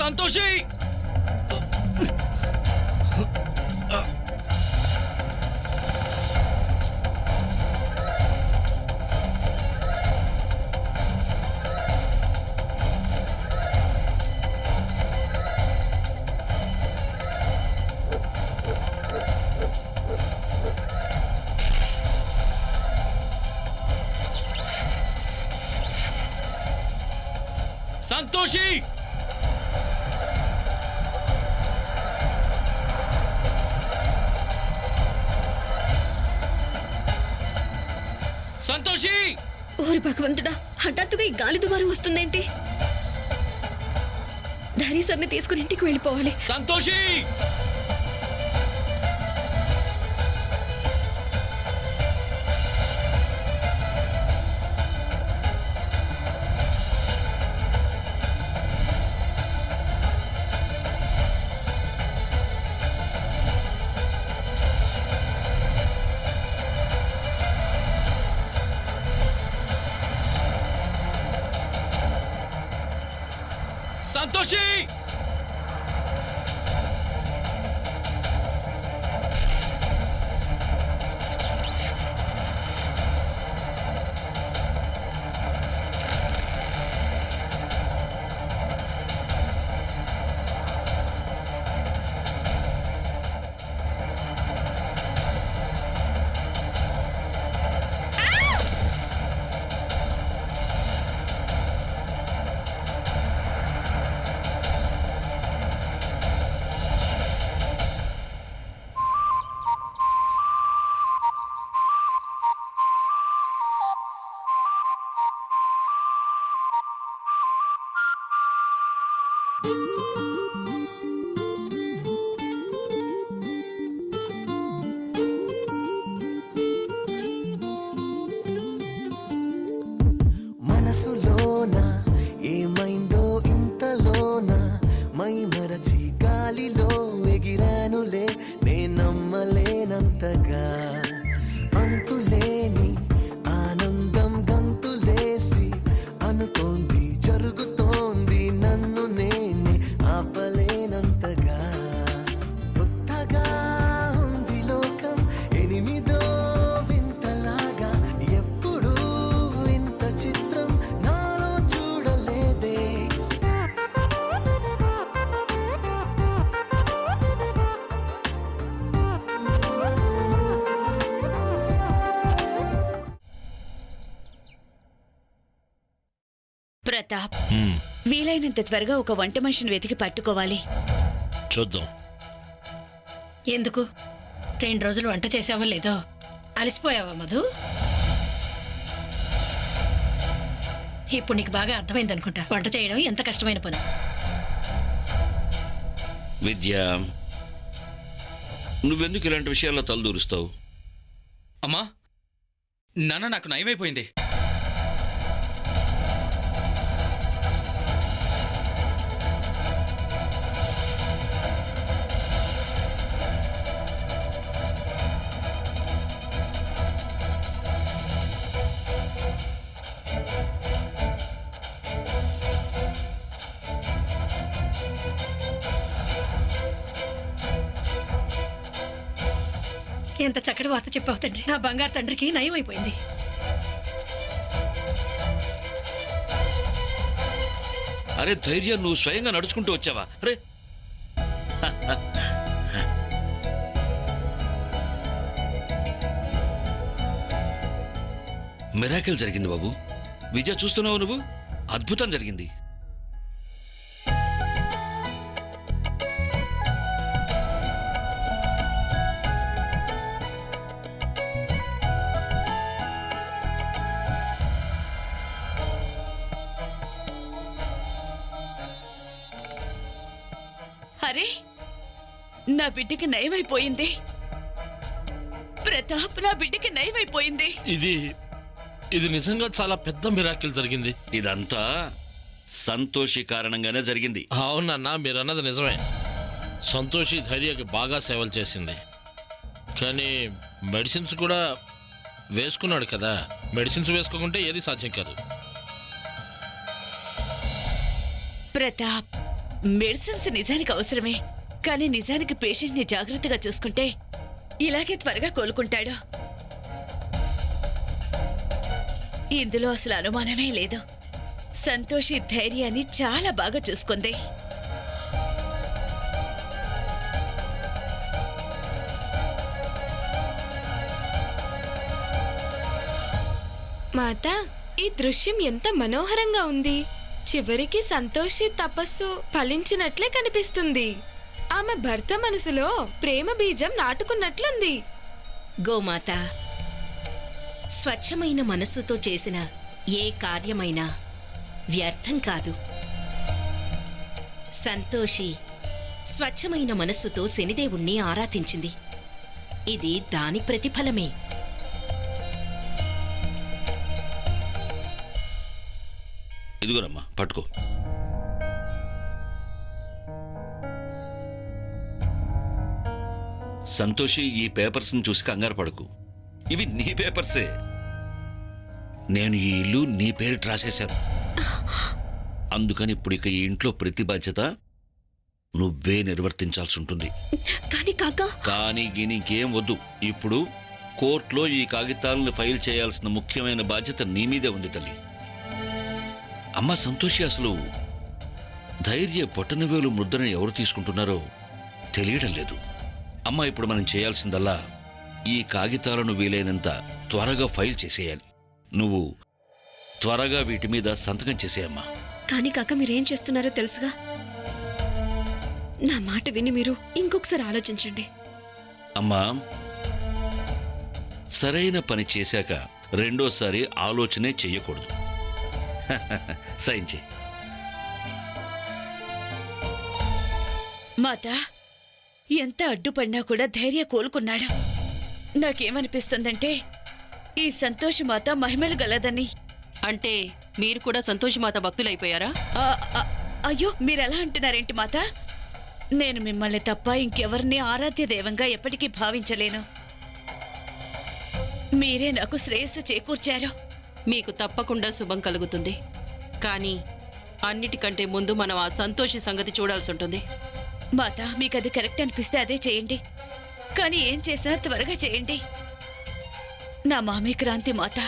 సంతోషి సంతోషి సంతోషి ఓరి భగవంతుడా, హఠాత్తుగా ఈ గాలి దుమారం వస్తుందేంటి? ధైర్యసర్ని తీసుకుని ఇంటికి వెళ్ళిపోవాలి. సంతోషి సంతోషి మనసులోన ఏమైందో ఇంతలోన మై మరచి గాలిలో ఎగిరానులే నేనమ్మలేనంతగా అంతులేని ఆనందం గంతులేసి అనుకోంది జరుగుతోంది నన్ను నేనే ఆపలేనంతగా కొత్తగా ఉంది లోకం ఎనిమిదో వింతలాగా ఎప్పుడు ఇంత చిత్రం నాలో చూడలేదే ప్రతాప్, వీలైనంత త్వరగా ఒక వంట మనిషిని వెతికి పట్టుకోవాలి. చూద్దాం. ఎందుకు 2 రోజులు వంట చేసావో లేదో అలసిపోయావా మధు? ఇప్పుడు నీకు బాగా అర్థమైంది అనుకుంటా వంట చేయడం ఎంత కష్టమైన పని. విద్య, నువ్వెందుకు ఇలాంటి విషయాల్లో తలదూరుస్తావు? అమ్మా, నాన్న నాకు నయమైపోయింది. ఎంత చక్కటి వార్త చెప్పావు తండ్రి. నా బంగారు తండ్రికి నయం అయిపోయింది. అరే ధైర్యం, నువ్వు స్వయంగా నడుచుకుంటూ వచ్చావా? అరే మిరాకిల్ జరిగింది బాబు. విజయ చూస్తున్నావు నువ్వు, అద్భుతం జరిగింది. అరే, నా బిడ్డకి నయమైపోయింది. ప్రతాప్, నా బిడ్డకి నయమైపోయింది. ఇది నిజంగా చాలా పెద్ద మిరాకిల్ జరిగింది. ఇదంతా సంతోషి కారణంగానే జరిగింది. అవునన్నా, మీరన్నది నిజమే. సంతోషి ధైర్యకి బాగా సేవలు చేసింది. కానీ మెడిసిన్స్ కూడా వేసుకున్నాడు కదా. మెడిసిన్స్ వేసుకోకుంటే ఏది సాధ్యం కాదు. ప్రతాప్, మెడిసిన్స్ నిజానికి అవసరమే, కానీ నిజానికి పేషెంట్ని జాగ్రత్తగా చూసుకుంటే ఇలాగే త్వరగా కోలుకుంటాడు. ఇందులో అసలు అనుమానమే లేదు. సంతోషి ధైర్యాన్ని చాలా బాగా చూసుకుంది. మాత, ఈ దృశ్యం ఎంత మనోహరంగా ఉంది. చివరికి సంతోషి తపస్సు ఫలించినట్లే కనిపిస్తుంది. ఆమె భర్త మనసులో ప్రేమ బీజం నాటుకున్నట్లుంది. గోమాత, స్వచ్ఛమైన మనస్సుతో చేసిన ఏ కార్యమైనా వ్యర్థం కాదు. సంతోషి స్వచ్ఛమైన మనస్సుతో శనిదేవుణ్ణి ఆరాధించింది. ఇది దాని ప్రతిఫలమే. ఇదిగోనమ్మా పట్టుకో. సంతోషి, ఈ పేపర్స్ని చూసి కంగారు పడకు. ఇవి నీ పేపర్సే. నేను ఈ ఇల్లు నీ పేరిట రాసేశాను. అందుకని ఇప్పుడు ఇక ఈ ఇంట్లో ప్రతి బాధ్యత నువ్వే నిర్వర్తించాల్సి ఉంటుంది. కానీ కాకా, కానీ ఇంకేం వద్దు. ఇప్పుడు కోర్టులో ఈ కాగితాలను ఫైల్ చేయాల్సిన ముఖ్యమైన బాధ్యత నీ మీదే ఉంది తల్లి. అమ్మ సంతోషి, అసలు ధైర్య పొట్టనవేలు ముద్రని ఎవరు తీసుకుంటున్నారో తెలియడం లేదు. అమ్మ, ఇప్పుడు మనం చేయాల్సిందల్లా ఈ కాగితాలను వీలైనంత త్వరగా ఫైల్ చేసేయాలి. నువ్వు త్వరగా వీటి మీద సంతకం చేసేయమ్మా. కానీ కాక మీరేం చేస్తున్నారో తెలుసుగా. నా మాట విని మీరు ఇంకొకసారి ఆలోచించండి. అమ్మా, సరైన పని చేశాక రెండోసారి ఆలోచనే చెయ్యకూడదు. సైన్ చేయి. మాత, ఎంత అడ్డుపడినా కూడా ధైర్య కోలుకున్నాడు. నాకేమనిపిస్తుందంటే ఈ సంతోషి మాత మహిమలు గలదని. అంటే మీరు కూడా సంతోషి మాత భక్తులైపోయారా? అయ్యో, మీరెలా అంటున్నారేంటి మాత? నేను మిమ్మల్ని తప్ప ఇంకెవరిని ఆరాధ్య దైవంగా ఎప్పటికీ భావించలేను. మీరే నాకు శ్రేయస్సు చేకూర్చారు. మీకు తప్పకుండా శుభం కలుగుతుంది. కానీ అన్నిటికంటే ముందు మనం ఆ సంతోషి సంగతి చూడాల్సి ఉంటుంది. మాత, మీకు అది కరెక్ట్ అనిపిస్తే అదే చేయండి. కానీ ఏం చేసినా త్వరగా చేయండి. నా మామే క్రాంతి మాత.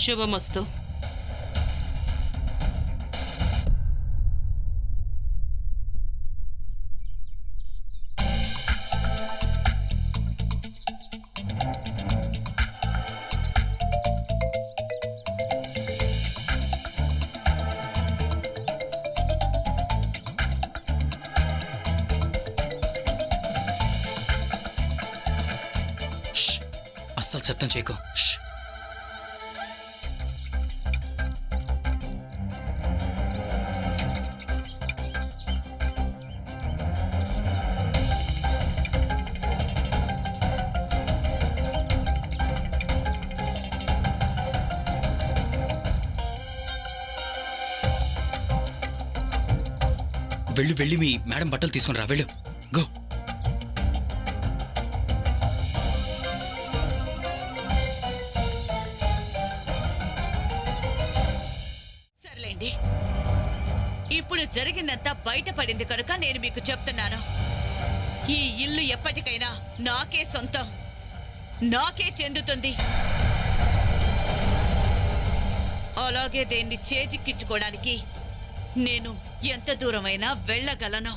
శుభమస్తు. అస్సలు శబ్దం చేయకు. వెళ్ళు, వెళ్ళి మీ మేడం బట్టలు తీసుకుని రా. వెళ్ళు, గో. సర్లేండి, ఇప్పుడు జరిగిందంతా బయటపడింది కనుక నేను మీకు చెప్తున్నాను. ఈ ఇల్లు ఎప్పటికైనా నాకే సొంతం, నాకే చెందుతుంది. అలాగే దేన్ని చేజిక్కించుకోవడానికి నేను ఎంత దూరమైనా వెళ్ళగలను.